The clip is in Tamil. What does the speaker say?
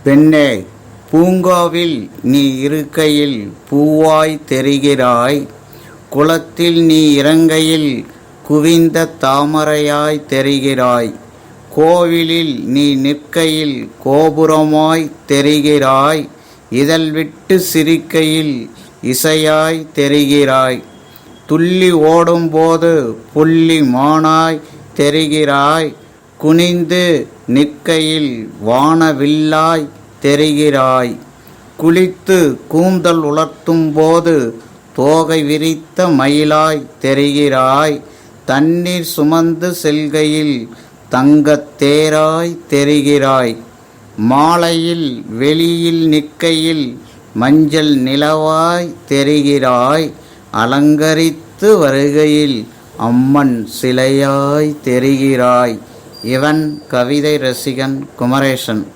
பெண்ணே, பூங்காவில் நீ இருக்கையில் பூவாய் தெரிகிறாய். குளத்தில் நீ இறங்கையில் குவிந்த தாமரையாய் தெரிகிறாய். கோவிலில் நீ நிற்கையில் கோபுரமாய் தெரிகிறாய். இதழ் விட்டு சிரிக்கையில் இசையாய் தெரிகிறாய். துள்ளி ஓடும்போது புள்ளி மானாய் தெரிகிறாய். குனிந்து நிற்கையில் வானவில்லாய் தெரிகிறாய். குளித்து கூந்தல் உலர்த்தும் போது தோகை விரித்த மயிலாய் தெரிகிறாய். தண்ணீர் சுமந்து செல்கையில் தங்கத் தேராய் தெரிகிறாய். மாலையில் வெளியில் நிற்கையில் மஞ்சள் நிலவாய் தெரிகிறாய். அலங்கரித்து வருகையில் அம்மன் சிலையாய் தெரிகிறாய். இவன் கவிதை ரசிகன் குமரேசன்.